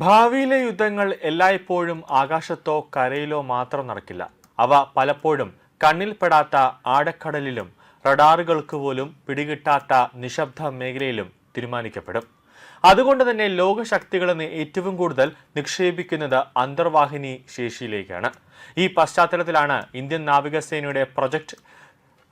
ഭാവിയിലെ യുദ്ധങ്ങൾ എല്ലായ്പ്പോഴും ആകാശത്തോ കരയിലോ മാത്രം നടക്കില്ല. അവ പലപ്പോഴും കണ്ണിൽപ്പെടാത്ത ആഴക്കടലിലും റഡാറുകൾക്ക് പോലും പിടികിട്ടാത്ത നിശബ്ദ മേഖലയിലും തീരുമാനിക്കപ്പെടും. അതുകൊണ്ട് തന്നെ ലോകശക്തികളെന്ന് ഏറ്റവും കൂടുതൽ നിക്ഷേപിക്കുന്നത് അന്തർവാഹിനി ശേഷിയിലേക്കാണ്. ഈ പശ്ചാത്തലത്തിലാണ് ഇന്ത്യൻ നാവികസേനയുടെ പ്രൊജക്ട്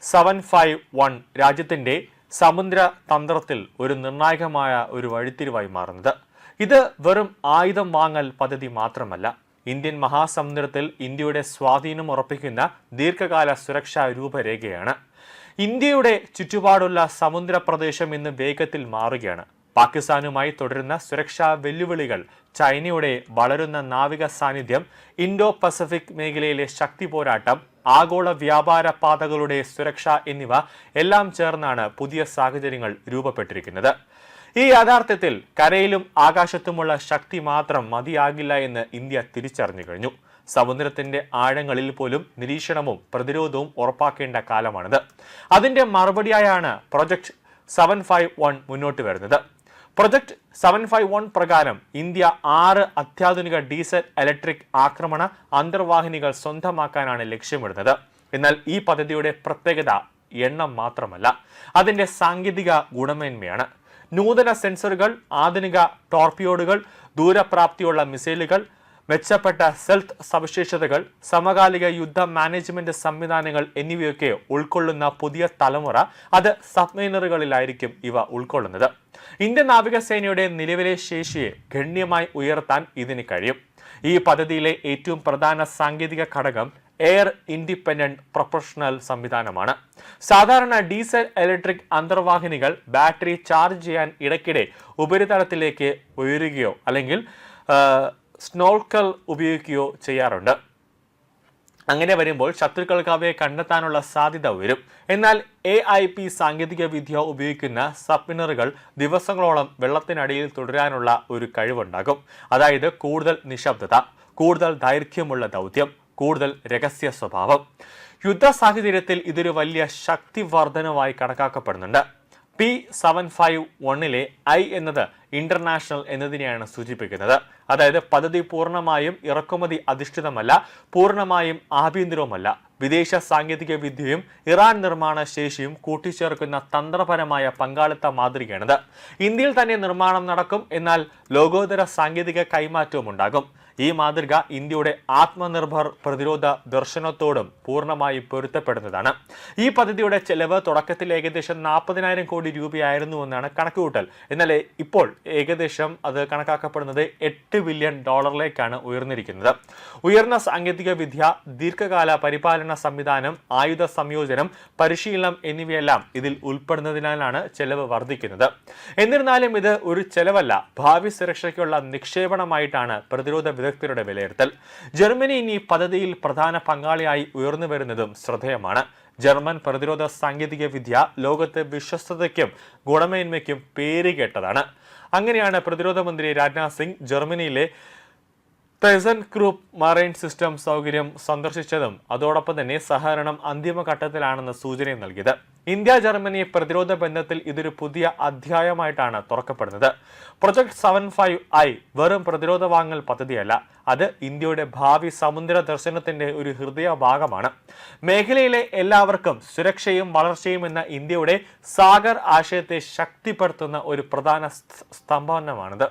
751 രാജ്യത്തിന്റെ സമുദ്ര തന്ത്രത്തിൽ ഒരു നിർണായകമായ ഒരു വഴിത്തിരിവായി മാറുന്നത്. ഇത് വെറും ആയുധം വാങ്ങൽ പദ്ധതി മാത്രമല്ല, ഇന്ത്യൻ മഹാസമുദ്രത്തിൽ ഇന്ത്യയുടെ സ്വാധീനം ഉറപ്പിക്കുന്ന ദീർഘകാല സുരക്ഷാ രൂപരേഖയാണ്. ഇന്ത്യയുടെ ചുറ്റുപാടുള്ള സമുദ്ര പ്രദേശം ഇന്ന് വേഗത്തിൽ മാറുകയാണ്. പാകിസ്ഥാനുമായി തുടരുന്ന സുരക്ഷാ വെല്ലുവിളികൾ, ചൈനയുടെ വളരുന്ന നാവിക സാന്നിധ്യം, ഇൻഡോ പസഫിക് മേഖലയിലെ ശക്തി പോരാട്ടം, ആഗോള വ്യാപാര പാതകളുടെ സുരക്ഷ എന്നിവ എല്ലാം ചേർന്നാണ് പുതിയ സാഹചര്യങ്ങൾ രൂപപ്പെട്ടിരിക്കുന്നത്. ഈ യാഥാർത്ഥ്യത്തിൽ കരയിലും ആകാശത്തുമുള്ള ശക്തി മാത്രം മതിയാകില്ല എന്ന് ഇന്ത്യ തിരിച്ചറിഞ്ഞു കഴിഞ്ഞു. സമുദ്രത്തിന്റെ ആഴങ്ങളിൽ പോലും നിരീക്ഷണവും പ്രതിരോധവും ഉറപ്പാക്കേണ്ട കാലമാണിത്. അതിന്റെ മറുപടിയായാണ് പ്രൊജക്ട് 751 മുന്നോട്ട് വരുന്നത്. പ്രൊജക്ട് 751 പ്രകാരം ഇന്ത്യ 6 അത്യാധുനിക ഡീസൽ ഇലക്ട്രിക് ആക്രമണ അന്തർവാഹിനികൾ സ്വന്തമാക്കാനാണ് ലക്ഷ്യമിടുന്നത്. എന്നാൽ ഈ പദ്ധതിയുടെ പ്രത്യേകത എണ്ണം മാത്രമല്ല, അതിന്റെ സാങ്കേതിക ഗുണമേന്മയാണ്. നൂതന സെൻസറുകൾ, ആധുനിക ടോർപിയോഡുകൾ, ദൂരപ്രാപ്തിയുള്ള മിസൈലുകൾ, മെച്ചപ്പെട്ട സെൽത്ത് സവിശേഷതകൾ, സമകാലിക യുദ്ധ മാനേജ്മെന്റ് സംവിധാനങ്ങൾ എന്നിവയൊക്കെ ഉൾക്കൊള്ളുന്ന പുതിയ തലമുറ അത് സബ്മറൈനറുകളിലായിരിക്കും ഇവ ഉൾക്കൊള്ളുന്നത്. ഇന്ത്യൻ നാവികസേനയുടെ നിലവിലെ ശേഷിയെ ഗണ്യമായി ഉയർത്താൻ ഇതിന് കഴിയും. ഈ പദ്ധതിയിലെ ഏറ്റവും പ്രധാന സാങ്കേതിക ഘടകം എയർ ഇൻഡിപെൻഡന്റ് പ്രൊപ്പൽഷൻ സംവിധാനമാണ്. സാധാരണ ഡീസൽ ഇലക്ട്രിക് അന്തർവാഹിനികൾ ബാറ്ററി ചാർജ് ചെയ്യാൻ ഇടയ്ക്കിടെ ഉപരിതലത്തിലേക്ക് ഉയരുകയോ അല്ലെങ്കിൽ സ്നോർക്കൽ ഉപയോഗിക്കുകയോ ചെയ്യാറുണ്ട്. അങ്ങനെ വരുമ്പോൾ ശത്രുക്കൾക്ക് അവയെ കണ്ടെത്താനുള്ള സാധ്യത വരും. എന്നാൽ AIP സാങ്കേതിക വിദ്യ ഉപയോഗിക്കുന്ന സബ്മറൈനറുകൾ ദിവസങ്ങളോളം വെള്ളത്തിനടിയിൽ തുടരാനുള്ള ഒരു കഴിവുണ്ടാകും. അതായത് കൂടുതൽ നിശബ്ദത, കൂടുതൽ ദൈർഘ്യമുള്ള ദൗത്യം, കൂടുതൽ രഹസ്യ സ്വഭാവം. യുദ്ധ സാഹചര്യത്തിൽ ഇതൊരു വലിയ ശക്തി വർധനവായി കണക്കാക്കപ്പെടുന്നുണ്ട്. P751 I എന്നത് ഇന്റർനാഷണൽ എന്നതിനെയാണ് സൂചിപ്പിക്കുന്നത്. അതായത് പദ്ധതി പൂർണ്ണമായും ഇറക്കുമതി അധിഷ്ഠിതമല്ല, പൂർണ്ണമായും ആഭ്യന്തരവുമല്ല. വിദേശ സാങ്കേതിക വിദ്യയും ഇറാൻ നിർമ്മാണ ശേഷിയും കൂട്ടിച്ചേർക്കുന്ന തന്ത്രപരമായ പങ്കാളിത്ത മാതൃകയാണിത്. ഇന്ത്യയിൽ തന്നെ നിർമ്മാണം നടക്കും, എന്നാൽ ലോകോത്തര സാങ്കേതിക കൈമാറ്റവും ഉണ്ടാകും. ഈ മാതൃക ഇന്ത്യയുടെ ആത്മനിർഭർ പ്രതിരോധ ദർശനത്തോടും പൂർണ്ണമായും പൊരുത്തപ്പെടുന്നതാണ്. ഈ പദ്ധതിയുടെ ചെലവ് തുടക്കത്തിൽ ഏകദേശം 40,000 കോടി രൂപയായിരുന്നുവെന്നാണ് കണക്കുകൂട്ടൽ. എന്നാൽ ഇപ്പോൾ ഏകദേശം അത് കണക്കാക്കപ്പെടുന്നത് $8 ബില്യൺ ഉയർന്നിരിക്കുന്നത്. ഉയർന്ന സാങ്കേതിക വിദ്യ, ദീർഘകാല പരിപാലന സംവിധാനം, ആയുധ സംയോജനം, പരിശീലനം എന്നിവയെല്ലാം ഇതിൽ ഉൾപ്പെടുന്നതിനാലാണ് ചെലവ് വർദ്ധിക്കുന്നത്. എന്നിരുന്നാലും ഇത് ഒരു ചെലവല്ല, ഭാവി സുരക്ഷയ്ക്കുള്ള നിക്ഷേപണമായിട്ടാണ് പ്രതിരോധ വിദഗ്ധരുടെ വിലയിരുത്തൽ. ജർമ്മനി ഇനി പദ്ധതിയിൽ പ്രധാന പങ്കാളിയായി ഉയർന്നു വരുന്നതും ശ്രദ്ധേയമാണ്. ജർമ്മൻ പ്രതിരോധ സാങ്കേതിക വിദ്യ ലോകത്തെ വിശ്വസ്തതയ്ക്കും ഗുണമേന്മയ്ക്കും പേരുകേട്ടതാണ്. അങ്ങനെയാണ് പ്രതിരോധ മന്ത്രി രാജ്നാഥ് സിംഗ് ജർമ്മനിയിലെ ThyssenKrupp മറൈൻ സിസ്റ്റം സൗകര്യം സന്ദർശിച്ചതും അതോടൊപ്പം തന്നെ സഹകരണം അന്തിമഘട്ടത്തിലാണെന്ന് സൂചനയും നൽകിയത്. ഇന്ത്യ ജർമ്മനി പ്രതിരോധ ബന്ധത്തിൽ ഇതൊരു പുതിയ അധ്യായമായിട്ടാണ് തുറക്കപ്പെടുന്നത്. പ്രൊജക്ട് 751 വെറും പ്രതിരോധ വാങ്ങൽ പദ്ധതിയല്ല, അത് ഇന്ത്യയുടെ ഭാവി സമുദ്ര ദർശനത്തിന്റെ ഒരു ഹൃദയഭാഗമാണ്. മേഖലയിലെ എല്ലാവർക്കും സുരക്ഷയും വളർച്ചയും എന്ന ഇന്ത്യയുടെ സാഗർ ആശയത്തെ ശക്തിപ്പെടുത്തുന്ന ഒരു പ്രധാന സ്തംഭനമാണിത്.